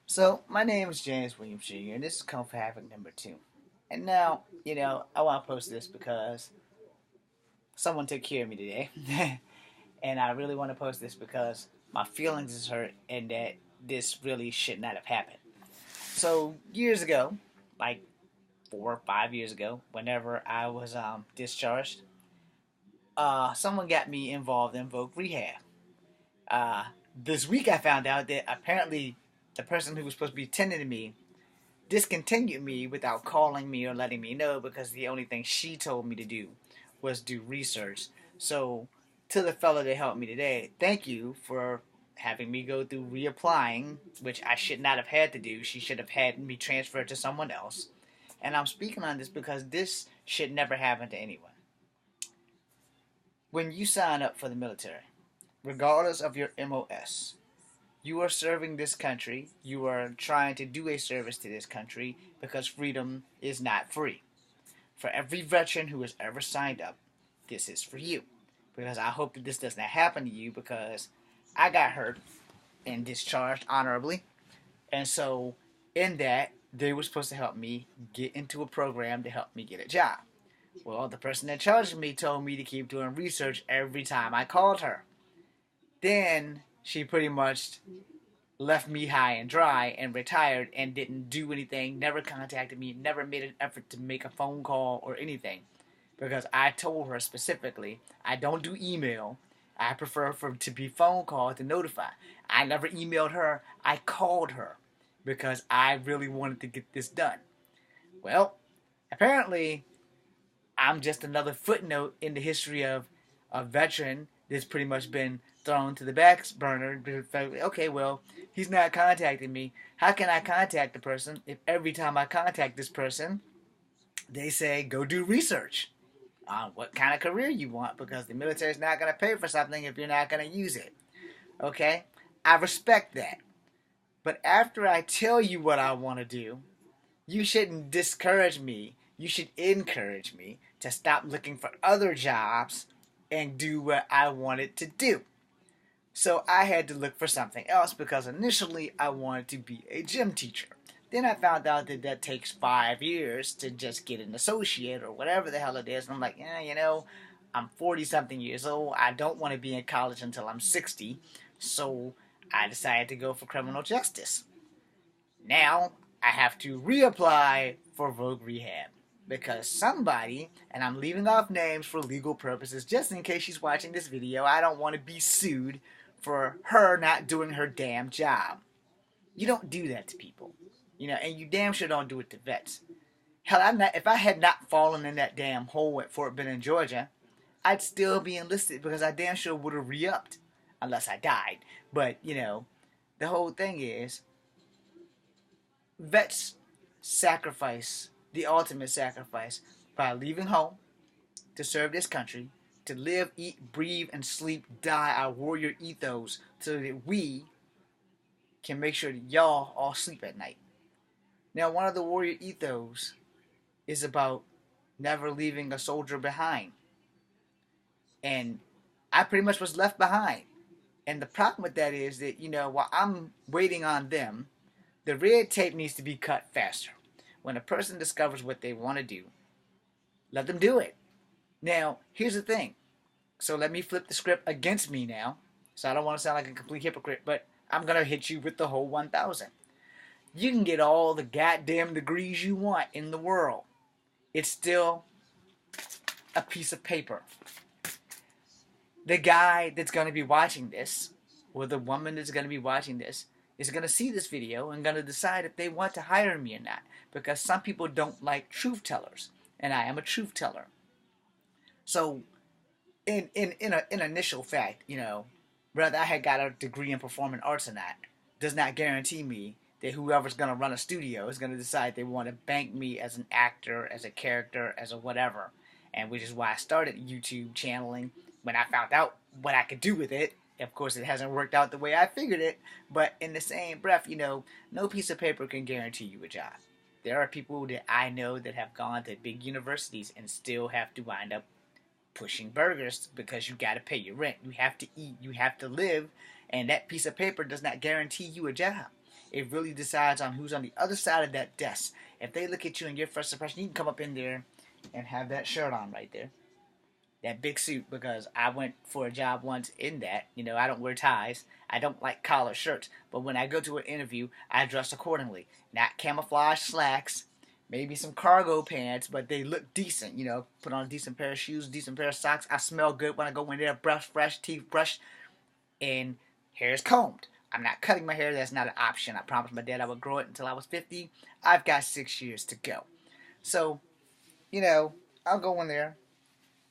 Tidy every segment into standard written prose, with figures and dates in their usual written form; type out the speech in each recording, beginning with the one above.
So, my name is James Williams Jr., and this is Kung Fu Havoc number 2. And now, I want to post this because someone took care of me today. And I really want to post this because my feelings is hurt and that this really should not have happened. So, years ago, like 4 or 5 years ago, whenever I was discharged, someone got me involved in Vogue Rehab. Uh, this week I found out that apparently the person who was supposed to be tending to me discontinued me without calling me or letting me know because the only thing she told me to do was do research. So, to the fellow that helped me today, thank you for having me go through reapplying, which I should not have had to do. She should have had me transferred to someone else. And I'm speaking on this because this should never happen to anyone. When you sign up for the military, regardless of your MOS, you are serving this country. You are trying to do a service to this country because freedom is not free. For every veteran who has ever signed up, this is for you. Because I hope that this does not happen to you because I got hurt and discharged honorably. And so, in that, they were supposed to help me get into a program to help me get a job. Well, the person that charged me told me to keep doing research every time I called her. Then she pretty much left me high and dry and retired and didn't do anything, never contacted me, never made an effort to make a phone call or anything. Because I told her specifically, I don't do email. I prefer for to be phone call to notify. I never emailed her. I called her because I really wanted to get this done. Well, apparently I'm just another footnote in the history of a veteran that's pretty much been thrown to the back burner. Okay, well, he's not contacting me. How can I contact the person if every time I contact this person, they say, go do research on what kind of career you want because the military's not going to pay for something if you're not going to use it. Okay? I respect that. But after I tell you what I want to do, you shouldn't discourage me. You should encourage me to stop looking for other jobs and do what I wanted to do. So I had to look for something else because initially I wanted to be a gym teacher. Then I found out that that takes 5 years to just get an associate or whatever the hell it is. And I'm like, I'm 40 something years old. I don't want to be in college until I'm 60. So I decided to go for criminal justice. Now I have to reapply for Vogue Rehab because somebody, and I'm leaving off names for legal purposes just in case she's watching this video, I don't want to be sued for her not doing her damn job. You don't do that to people. And you damn sure don't do it to vets. Hell, if I had not fallen in that damn hole at Fort Benning, Georgia, I'd still be enlisted because I damn sure would have re-upped. Unless I died. But, the whole thing is, vets sacrifice the ultimate sacrifice by leaving home to serve this country, to live, eat, breathe, and sleep, die our warrior ethos so that we can make sure that y'all all sleep at night. Now, one of the warrior ethos is about never leaving a soldier behind. And I pretty much was left behind. And the problem with that is that, while I'm waiting on them, the red tape needs to be cut faster. When a person discovers what they want to do, let them do it. Now, here's the thing. So let me flip the script against me now. So I don't want to sound like a complete hypocrite, but I'm going to hit you with the whole 1,000. You can get all the goddamn degrees you want in the world. It's still a piece of paper. The guy that's going to be watching this, or the woman that's going to be watching this, is going to see this video and going to decide if they want to hire me or not. Because some people don't like truth tellers. And I am a truth teller. So, in initial fact, whether I had got a degree in performing arts or not, does not guarantee me that whoever's going to run a studio is going to decide they want to bank me as an actor, as a character, as a whatever. And which is why I started YouTube channeling when I found out what I could do with it. Of course, it hasn't worked out the way I figured it, but in the same breath, no piece of paper can guarantee you a job. There are people that I know that have gone to big universities and still have to wind up pushing burgers because you got to pay your rent. You have to eat. You have to live. And that piece of paper does not guarantee you a job. It really decides on who's on the other side of that desk. If they look at you and your first impression, you can come up in there and have that shirt on right there, that big suit, because I went for a job once in that. You know, I don't wear ties. I don't like collar shirts. But when I go to an interview, I dress accordingly. Not camouflage slacks, maybe some cargo pants, but they look decent. You know, put on a decent pair of shoes, decent pair of socks. I smell good when I go in there, brush fresh, teeth brushed, and hair is combed. I'm not cutting my hair. That's not an option. I promised my dad I would grow it until I was 50. I've got 6 years to go. So, you know, I'll go in there.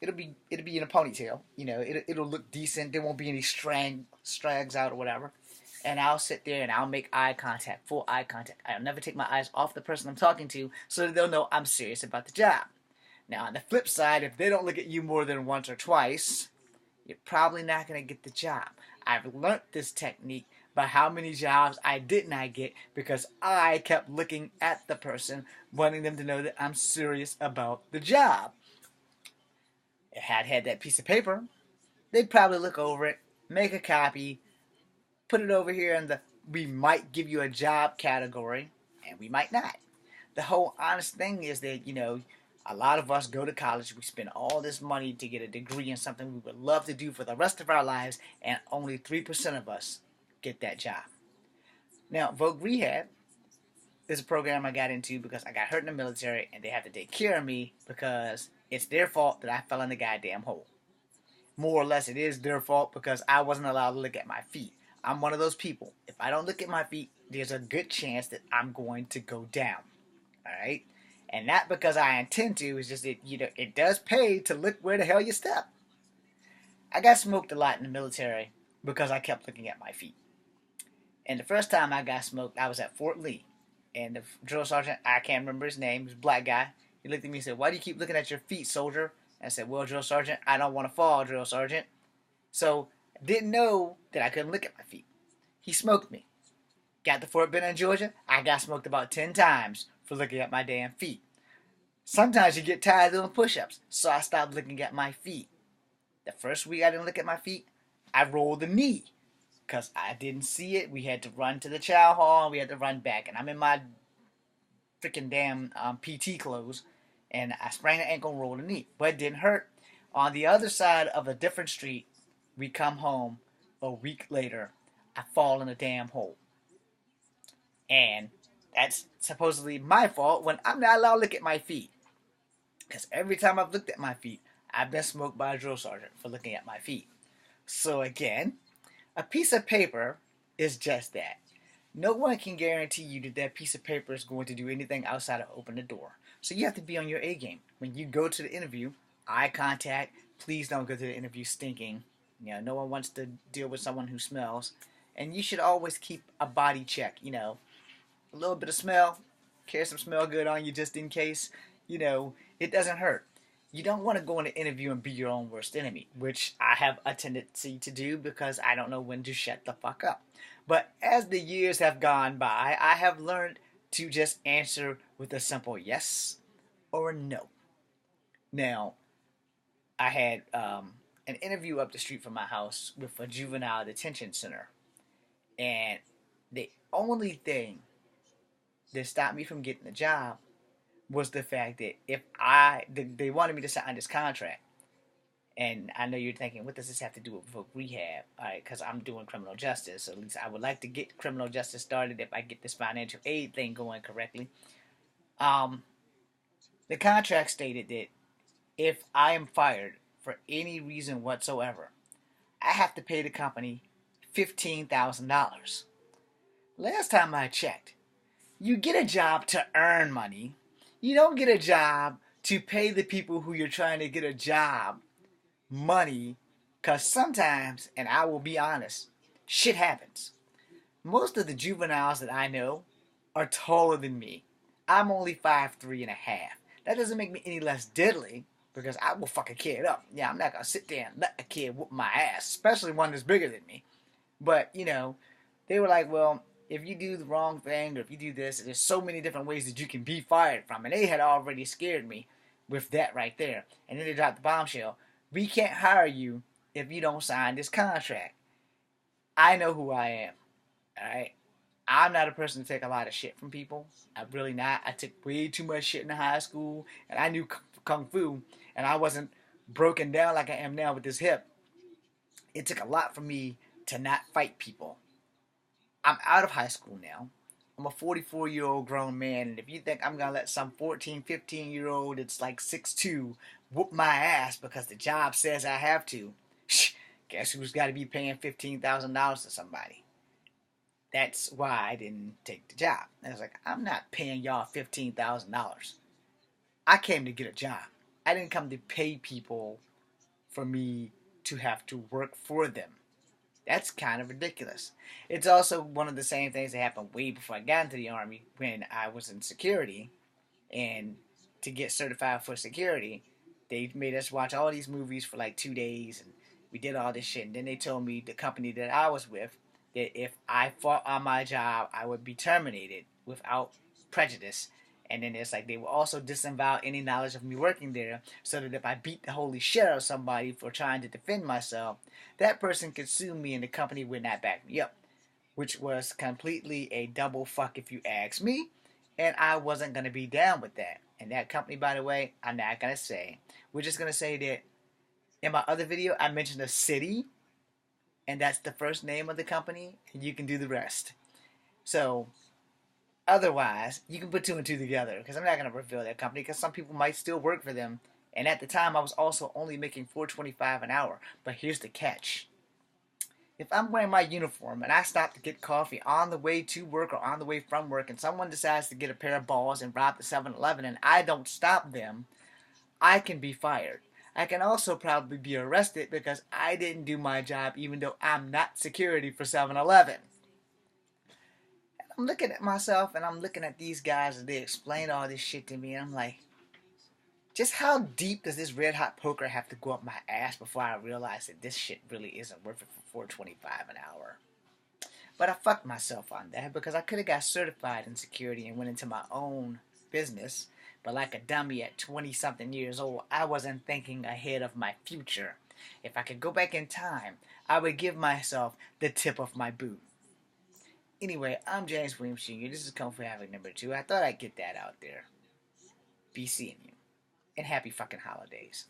It'll be in a ponytail. You know, it'll look decent. There won't be any strags out or whatever. And I'll sit there and I'll make eye contact, full eye contact. I'll never take my eyes off the person I'm talking to, so that they'll know I'm serious about the job. Now, on the flip side, if they don't look at you more than once or twice, you're probably not going to get the job. I've learned this technique by how many jobs I did not get because I kept looking at the person, wanting them to know that I'm serious about the job. If I had that piece of paper, they'd probably look over it, make a copy, put it over here in the we might give you a job category, and we might not. The whole honest thing is that, you know, a lot of us go to college, we spend all this money to get a degree in something we would love to do for the rest of our lives, and only 3% of us get that job. Now, Vogue Rehab is a program I got into because I got hurt in the military, and they have to take care of me because it's their fault that I fell in the goddamn hole. More or less, it is their fault because I wasn't allowed to look at my feet. I'm one of those people. If I don't look at my feet, there's a good chance that I'm going to go down. Alright? And not because I intend to, it's just that, you know, it does pay to look where the hell you step. I got smoked a lot in the military because I kept looking at my feet. And the first time I got smoked, I was at Fort Lee. And the drill sergeant, I can't remember his name, he was a black guy. He looked at me and said, "Why do you keep looking at your feet, soldier?" And I said, "Well, drill sergeant, I don't want to fall, drill sergeant." So, didn't know that I couldn't look at my feet. He smoked me. Got to Fort Benning, Georgia, I got smoked about 10 times for looking at my damn feet. Sometimes you get tired of doing push-ups, so I stopped looking at my feet. The first week I didn't look at my feet, I rolled the knee because I didn't see it. We had to run to the chow hall and we had to run back, and I'm in my freaking damn PT clothes, and I sprained an ankle and rolled a knee, but it didn't hurt. On the other side of a different street, we come home a week later. I fall in a damn hole, and that's supposedly my fault when I'm not allowed to look at my feet. Because every time I've looked at my feet, I've been smoked by a drill sergeant for looking at my feet. So again, a piece of paper is just that. No one can guarantee you that that piece of paper is going to do anything outside of open the door. So you have to be on your A game. When you go to the interview, eye contact, please don't go to the interview stinking. You know, no one wants to deal with someone who smells. And you should always keep a body check, you know. A little bit of smell, carry some smell good on you just in case. You know, it doesn't hurt. You don't want to go in an interview and be your own worst enemy, which I have a tendency to do because I don't know when to shut the fuck up. But as the years have gone by, I have learned to just answer with a simple yes or no. Now, I had an interview up the street from my house with a juvenile detention center. And the only thing that stopped me from getting the job was the fact that they wanted me to sign this contract. And I know you're thinking, what does this have to do with rehab? All right, because I'm doing criminal justice. At least I would like to get criminal justice started if I get this financial aid thing going correctly. The contract stated that if I am fired for any reason whatsoever, I have to pay the company $15,000. Last time I checked, you get a job to earn money. You don't get a job to pay the people who you're trying to get a job money, because sometimes, and I will be honest, shit happens. Most of the juveniles that I know are taller than me. I'm only 5'3" and a half. That doesn't make me any less deadly, because I will fuck a kid up. Yeah, I'm not going to sit there and let a kid whoop my ass, especially one that's bigger than me. But, you know, they were like, well, if you do the wrong thing, or if you do this, there's so many different ways that you can be fired from. And they had already scared me with that right there. And then they dropped the bombshell. We can't hire you if you don't sign this contract. I know who I am. Alright? I'm not a person to take a lot of shit from people. I'm really not. I took way too much shit in high school, and I knew kung fu, and I wasn't broken down like I am now with this hip. It took a lot for me to not fight people. I'm out of high school now. I'm a 44-year-old grown man, and if you think I'm gonna let some 14, 15-year-old that's like 6'2" whoop my ass because the job says I have to, guess who's got to be paying $15,000 to somebody? That's why I didn't take the job. I was like, I'm not paying y'all $15,000. I came to get a job. I didn't come to pay people for me to have to work for them. That's kind of ridiculous. It's also one of the same things that happened way before I got into the Army when I was in security. And to get certified for security, they made us watch all these movies for like 2 days. And we did all this shit. And then they told me, the company that I was with, that if I fought on my job, I would be terminated without prejudice. And then it's like they will also disavow any knowledge of me working there, so that if I beat the holy shit out of somebody for trying to defend myself, that person could sue me and the company would not back me up. Which was completely a double fuck if you ask me. And I wasn't going to be down with that. And that company, by the way, I'm not going to say. We're just going to say that in my other video, I mentioned a city, and that's the first name of the company, and you can do the rest. So, otherwise, you can put two and two together, because I'm not going to reveal that company, because some people might still work for them. And at the time, I was also only making $4.25 an hour. But here's the catch. If I'm wearing my uniform and I stop to get coffee on the way to work or on the way from work, and someone decides to get a pair of balls and rob the 7-Eleven and I don't stop them, I can be fired. I can also probably be arrested because I didn't do my job even though I'm not security for 7-Eleven. I'm looking at myself and I'm looking at these guys as they explain all this shit to me, and I'm like, just how deep does this red hot poker have to go up my ass before I realize that this shit really isn't worth it for $4.25 an hour? But I fucked myself on that because I could have got certified in security and went into my own business. But like a dummy at 20 something years old, I wasn't thinking ahead of my future. If I could go back in time, I would give myself the tip of my boot. Anyway, I'm James Williams Jr. This is Kung Fu Havoc number 2. I thought I'd get that out there. Be seeing you. And happy fucking holidays.